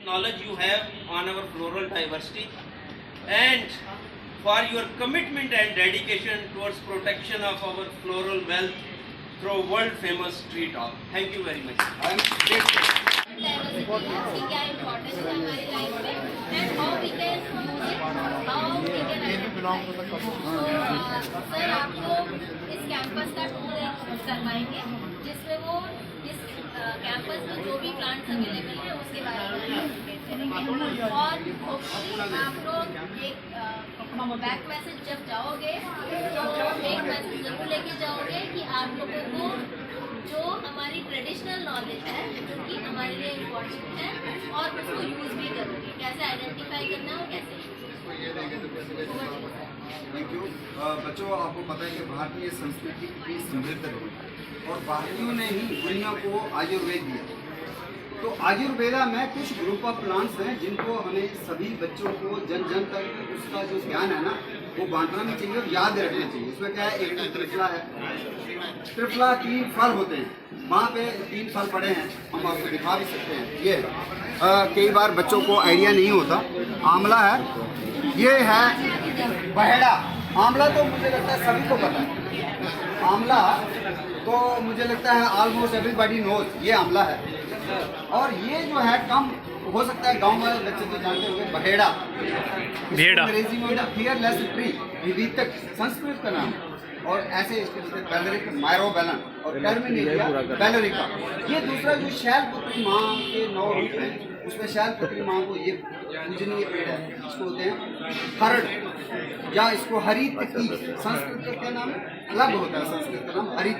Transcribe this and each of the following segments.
knowledge you have on our floral diversity and for your commitment and dedication towards protection of our floral wealth through world famous tree talk. Thank you very much. Diversity की क्या importance है हमारी life में and how we can use it, how we can sir आपको इस campus का tour करवाएंगे जिसमें वो इस कैंपस में जो भी प्लांट्स अवेलेबल है उसके बारे में करेंगे और आप लोग एक बैक मैसेज जब जाओगे तो एक मैसेज जरूर लेके जाओगे कि आप लोगों को जो हमारी ट्रेडिशनल नॉलेज है जो कि हमारे लिए इम्पोर्टेंट है और उसको यूज़ भी करोगे, कैसे आइडेंटिफाई करना है और कैसे। Thank you. बच्चों, आपको पता है कि भारतीय संस्कृति कितनी समृद्ध है और भारतीयों ने ही दुनिया को आयुर्वेद दिया। तो आयुर्वेदा में कुछ ग्रुप ऑफ प्लांट्स हैं जिनको हमें सभी बच्चों को जन जन तक उसका जो ज्ञान है ना वो बांटना भी चाहिए और याद रखना चाहिए। उसमें क्या है, एक तो त्रिफला है, त्रिफला 3 फल होते हैं, वहाँ पे 3 फल पड़े हैं, हम आपको दिखा भी सकते हैं। ये कई बार बच्चों को आइडिया नहीं होता। आंवला है, ये है बहेड़ा। आंवला तो मुझे लगता है सभी को पता है, आंवला तो मुझे लगता है ऑलमोस्ट एवरीबॉडी नोज ये आंवला है। और ये जो है कम हो सकता है गांव वाले बच्चे तो जानते होंगे, बहेड़ा, अंग्रेजी में फियरलेस ट्री, विविधक संस्कृत का नाम। और ऐसे इसके बेलरिक, मायरोबेलन और टर्मिनेलिया बेलरिका। ये दूसरा जो शैलपुत्री माँ के 9 रूप हैं उसमें शैलपुत्री माँ को ये पूजनीय पेड़ है, इसको बोलते हैं हरड़ या इसको हरित की। संस्कृत का क्या नाम है, अलग होता है, संस्कृत का नाम हरित,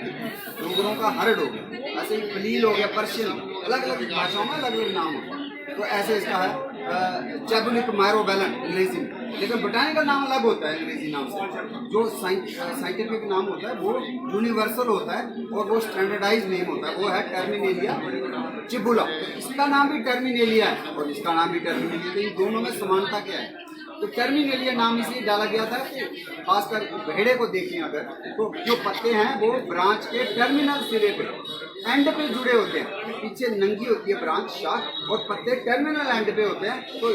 डोगरों का हरड़ हो गया, ऐसे ही पलील हो गया, पर्शियन, अलग अलग भाषाओं में अलग अलग नाम होता है। तो ऐसे इसका है चैबुलिक मायरोबेलन अंग्रेजी में, लेकिन बोटानिकल नाम अलग होता है अंग्रेजी नाम से। जो साइंटिफिक नाम होता है वो यूनिवर्सल होता है और वो स्टैंडर्डाइज नेम होता है, वो है टर्मिनेलिया चिबुला। तो इसका नाम भी टर्मिनेलिया है और इसका नाम भी टर्मिनेलिया। तो इन दोनों में समानता क्या है, तो टर्मिनेलिया नाम इसलिए डाला गया था कि खासकर भेड़े को देखें अगर तो जो पत्ते हैं वो ब्रांच के टर्मिनल सिरे पे एंड पे जुड़े होते हैं, पीछे नंगी होती है ब्रांच शाख और पत्ते टर्मिनल एंड पे होते हैं। तो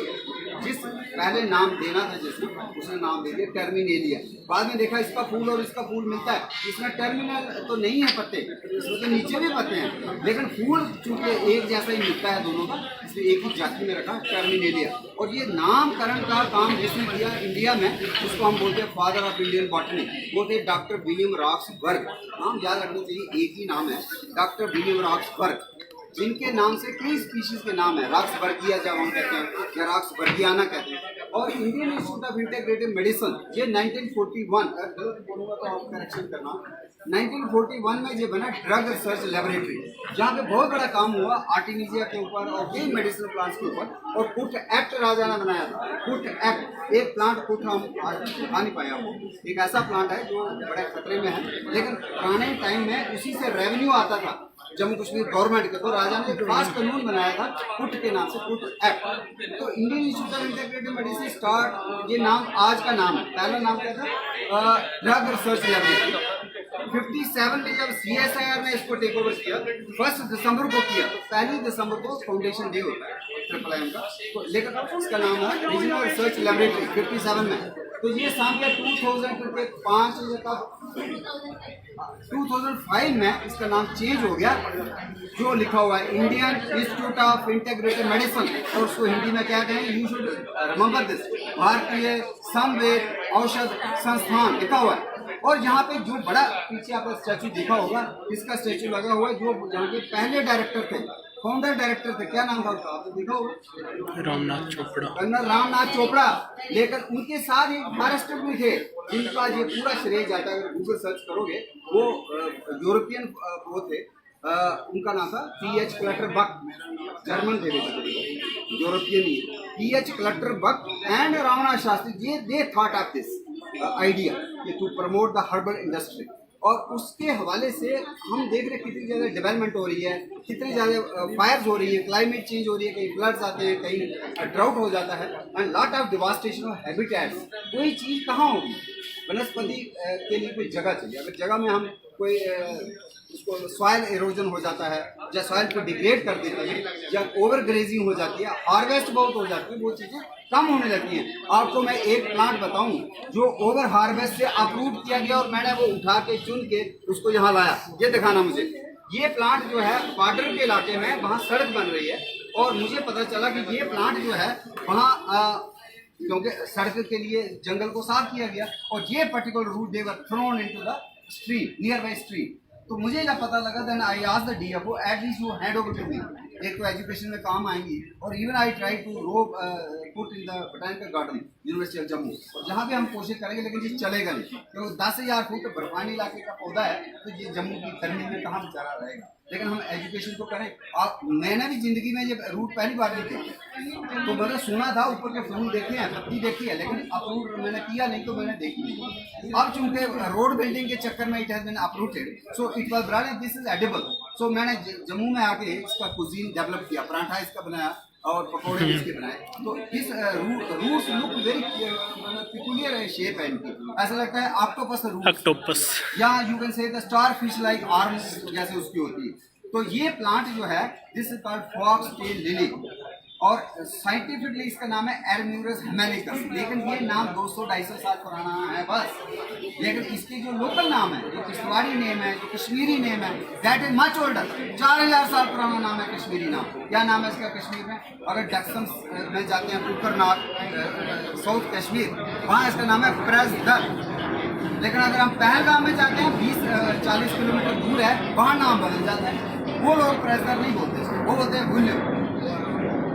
जिस पहले नाम देना था जिसने उसने नाम दे दिया टर्मिनेलिया। बाद में देखा इसका फूल और इसका फूल मिलता है, इसमें टर्मिनल तो नहीं है पत्ते, इसमें तो नीचे भी पत्ते हैं, लेकिन फूल चूंकि एक जैसा ही मिलता है दोनों का, इसलिए एक ही जाति में रखा टर्मिनेलिया। और ये नामकरण का काम जिसने किया इंडिया में उसको हम बोलते हैं फादर ऑफ इंडियन बॉटनी, वो थे डॉक्टर विलियम रॉक्सबर्ग। नाम याद रखना चाहिए, एक ही नाम है, डॉक्टर विलियम रॉक्सबर्ग, जिनके नाम से कई स्पीशीज के नाम है। रॉक्सबर्गिया जब हम कहते हैं या रॉक्सबर्गियाना कहते हैं। और Indian institute of integrative medicine ये 1941 करेक्शन करना 1941 में ये बना ड्रग रिसर्च लेबोरेटरी, जहाँ पे बहुत बड़ा काम हुआ आर्टिमिजिया के ऊपर और कई मेडिसिनल प्लांट्स के ऊपर। और फुट एक्ट राजा ने बनाया था। फुट एक्ट, एक प्लांट फुट हम दिखा नहीं पाए आपको, एक ऐसा प्लांट है जो बड़े खतरे में है, लेकिन पुराने टाइम में उसी से रेवेन्यू आता था जम्मू कश्मीर गवर्नमेंट का। तो राजा ने एक खास कानून बनाया था फुट के नाम से, फुट एक्ट। तो Indian institute of integrative medicine start, ये नाम आज का नाम है, पहला नाम क्या था, ड्रग रिसर्च लेबोरेटरी। 57 में जब CSIR ने इसको टेक ओवर किया, 1 दिसंबर को किया, तो 1 दिसंबर को फाउंडेशन डे होता है ट्रिपल का। तो लेकिन इसका नाम है रीजनल रिसर्च लेबोरेटरी 57 में। तो ये सामने 2005 में इसका नाम चेंज हो गया, जो लिखा हुआ है Indian institute of integrative medicine, और उसको हिंदी में क्या कहें, यू शुड रिमेंबर दिस, भारतीय समवेद औषध संस्थान लिखा हुआ है। और यहाँ पे जो बड़ा पीछे आपका स्टैचू देखा होगा, इसका स्टैचू लगा हुआ है, जो यहाँ के पहले डायरेक्टर थे, फाउंडर डायरेक्टर थे, क्या नाम था उसका आपने देखा होगा, रामनाथ चोपड़ा, कर्नल रामनाथ चोपड़ा। लेकिन उनके साथ एक फॉरेस्टर भी थे जिनका ये पूरा श्रेय जाता है, अगर गूगल सर्च करोगे वो यूरोपियन वो थे, उनका नाम था P.H. क्लटरबक, जर्मन थे यूरोपियन ही, P.H. Clutterbuck and Ramnath Shastri. ये they thought of this idea to promote the herbal industry. और उसके हवाले से हम देख रहे हैं कितनी ज़्यादा डेवलपमेंट हो रही है, कितनी ज़्यादा फायर्स हो रही है, क्लाइमेट चेंज हो रही है, कहीं फ्लड्स आते हैं, कहीं ड्राउट हो जाता है, and lot of devastation of habitats. कोई चीज़ कहाँ होगी, वनस्पति के लिए कोई जगह चाहिए। अगर जगह में हम कोई उसको सॉइल एरोजन हो जाता है, या सॉइल को डिग्रेड कर देते हैं, या ओवर ग्रेजिंग हो जाती है, हार्वेस्ट बहुत हो जाती है, वो चीज़ें कम होने लगती हैं। आपको मैं एक प्लांट बताऊं जो ओवर हार्वेस्ट से अप्रूव किया गया और मैंने वो उठा के चुन के उसको यहाँ लाया, ये दिखाना मुझे। ये प्लांट जो है बॉर्डर के इलाके में, वहाँ सड़क बन रही है और मुझे पता चला कि ये प्लांट जो है वहाँ क्योंकि सड़क के लिए जंगल को साफ किया गया और ये particular route they were thrown into the stream, nearby stream. तो मुझे जब पता लगा then I asked the DFO at least you hand over to me, एक तो एजुकेशन में काम आएंगी और even I try to put in the botanical garden university of Jammu, और जहाँ भी हम कोशिश करेंगे लेकिन ये चलेगा नहीं क्योंकि 10,000 फुट बर्फानी इलाके का पौधा है, तो ये जम्मू की गर्मी में कहाँ बेचारा रहेगा। लेकिन हम एजुकेशन को करें। आप मैंने भी जिंदगी में ये रूट पहली बार नहीं देखी, तो मैंने सुना था, ऊपर के फूल देखे हैं, पत्ती देखी है, लेकिन अप्रूव मैंने किया नहीं, तो मैंने देखी नहीं। अब चूंकि रोड बिल्डिंग के चक्कर में it has been uprooted, so it was brought this is edible. So मैंने जम्मू में आके इसका कुजीन डेवलप किया, पराठा इसका बनाया और पकौड़े इसके बनाए। तो इस roots look very peculiar shape है इनकी, ऐसा लगता है ऑक्टोपस या you can say the star fish like arms जैसे उसकी होती है। तो ये प्लांट जो है this is called fox tail lily और साइंटिफिकली इसका नाम है एरम्यूरस हेमेलिकस, लेकिन ये नाम 200-250 साल पुराना है बस। लेकिन इसके जो लोकल नाम है, जो किश्तवाड़ी नेम है, जो कश्मीरी नेम है, दैट इज मच ओल्डर, 4000 साल पुराना नाम है कश्मीरी नाम। क्या नाम है इसका कश्मीर में? अगर डक्सम में जाते हैं कुकरनाग साउथ कश्मीर, वहाँ इसका नाम है प्रेसदर। लेकिन अगर हम पहलगाम में जाते हैं 20-40 किलोमीटर दूर है, वहाँ नाम बदल जाता है, वो लोग प्रेसदर नहीं बोलते, वो बोलते हैं गुल्ले।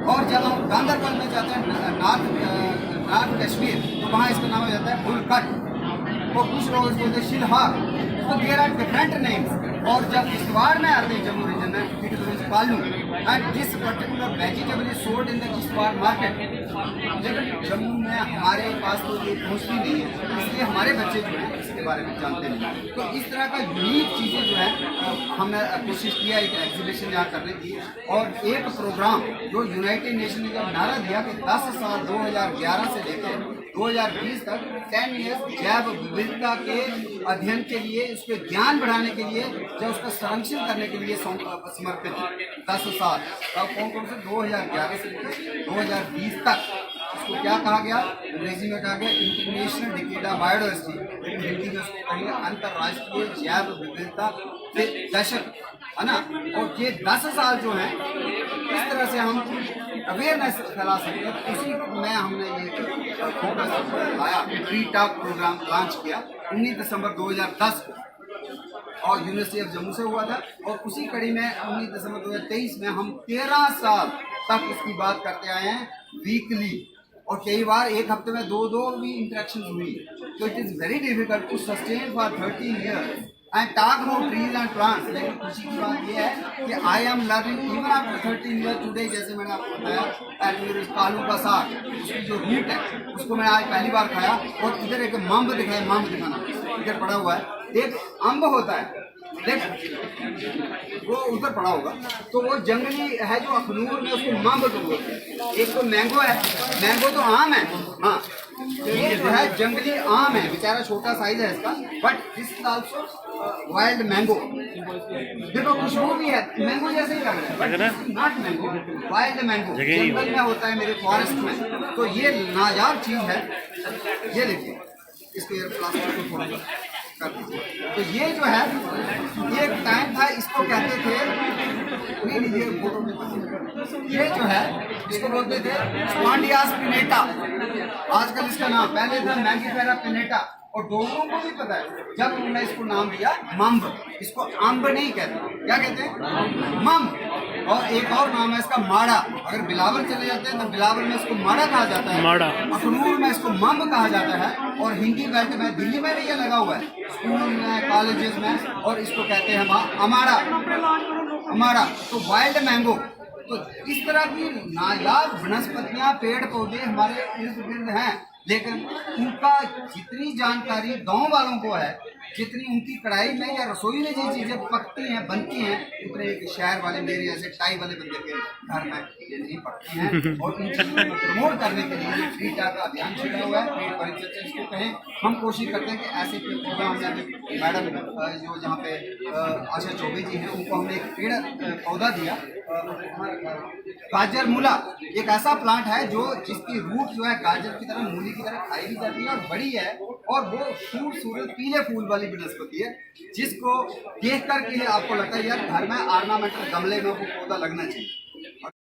और जब हम गांधरबल में जाते हैं नॉर्थ कश्मीर, तो वहाँ इसका नाम हो जाता है बुलकट, और कुछ लोग इसको बोलते हैं शिलहार। तो देयर आर डिफरेंट नेम्स। और जब किश्तवाड़ में आते हैं जम्मू रीजन में, it is Kalu and this particular vegetable is sold in the Kishtwar market. लेकिन जम्मू में हमारे पास तो ये पहुँचती नहीं है, इसलिए हमारे बच्चे जो हैं इसके बारे में जानते नहीं। तो इस तरह का यूनिक चीज़ें जो है हमने कोशिश किया एक एग्जीबिशन यहाँ करने की, और एक प्रोग्राम जो यूनाइटेड नेशन ने जब नारा दिया कि 10 साल 2011 से लेकर 2020 तक 10 ईयर्स जैव विविधता के अध्ययन के लिए, उसके ज्ञान बढ़ाने के लिए, जब उसका संरक्षण करने के लिए समर्पित 10 साल। अब कौन कौन से 2011 से लेकर 2020 तक उसको क्या कहा गया? अंग्रेजी में कहा गया इंटरनेशनल डिकेड ऑफ बायोडायवर्सिटी, लेकिन हिंदी में उसको कहेंगे अंतर्राष्ट्रीय जैव विविधता के दशक, है ना। और ये 10 साल जो है इस तरह से हम अवेयरनेस फैला सकते हैं। उसी में हमने ये फोकस लाया, ट्री टॉक प्रोग्राम लॉन्च किया 19 दिसंबर 2010 को, और यूनिवर्सिटी ऑफ जम्मू से हुआ था। और उसी कड़ी में 19 दिसंबर 2023 में हम 13 साल तक इसकी बात करते आए हैं वीकली, और कई बार एक हफ्ते में 2-2 भी इंटरेक्शन हुई। तो it is very difficult to sustain for 13 years and talk about trees and plants. लेकिन खुशी की बात यह है कि I am learning even after 13 year today. जैसे मैंने आपको बताया कालू का साग, उसकी जो रूट है उसको मैंने आज पहली बार खाया। और इधर एक मम्ब दिखाया, मम्ब दिखाना इधर पड़ा हुआ है, एक अम्ब होता है, देख वो उधर पड़ा होगा, तो वो जंगली है जो अखनूर में उसको मम्ब तो बोलते हैं। एक तो मैंगो है, मैंगो तो आम है, हाँ ये जो है जंगली आम है, बेचारा छोटा साइज है इसका, but this is also wild mango. देखो खुशबू भी है, मैंगो जैसे ही लग रहा है, नॉट मैंगो, वाइल्ड मैंगो, जंगल में होता है मेरे फॉरेस्ट में। तो ये नायाब चीज है। ये देखिए इसके प्लास्टिक को थोड़ा कर दीजिए। तो ये जो है ये एक टाइम था, इसको कहते थे, ये जो है इसको बोलते थे स्पॉन्डियास पिनेटा, आजकल इसका नाम, पहले था मैंगीफेरा पिनेटा। और लोगों को भी पता है जब उन्होंने इसको नाम दिया मम्ब, इसको अम्ब नहीं कहते, क्या कहते हैं? मम्ब। और एक और नाम है इसका माड़ा। अगर बिलावर चले जाते हैं तो बिलावर में इसको माड़ा कहा जाता है, माड़ा। अखनूर में इसको मम्ब कहा जाता है। और हिंदी बेल्ट में दिल्ली में भी ये लगा हुआ है, स्कूल में, कॉलेजेस में, और इसको कहते हैं अमाड़ा, अमाड़ा। तो वाइल्ड मैंगो। तो इस तरह की नायाब वनस्पतियां, पेड़ पौधे हमारे इर्द गिर्द हैं। लेकिन उनका जितनी जानकारी गांव वालों को है, जितनी उनकी कढ़ाई में या रसोई में जो चीजें पकती हैं बनती हैं, उतने एक शहर वाले मेरे जैसे टाई वाले बंदे के घर में ये नहीं पकती हैं। और इन चीजों को प्रमोट करने के लिए फ्री टाक का अभियान चला हुआ है, पेट परिचर्चा इसको कहें। हम कोशिश करते हैं कि ऐसे प्रोग्राम हमने मैडम जो जहाँ पे आशा चौबे जी हैं, उनको हमने एक पेड़ पौधा दिया, गाजर मूला एक ऐसा प्लांट है जो जिसकी रूट जो है गाजर की तरह मूली की तरह खाई भी जाती है और बड़ी है, और वो खूबसूरत पीले फूल वाली वनस्पति है, जिसको देख करके आपको लगता है यार घर में ऑर्नामेंटल गमले में वो पौधा लगना चाहिए।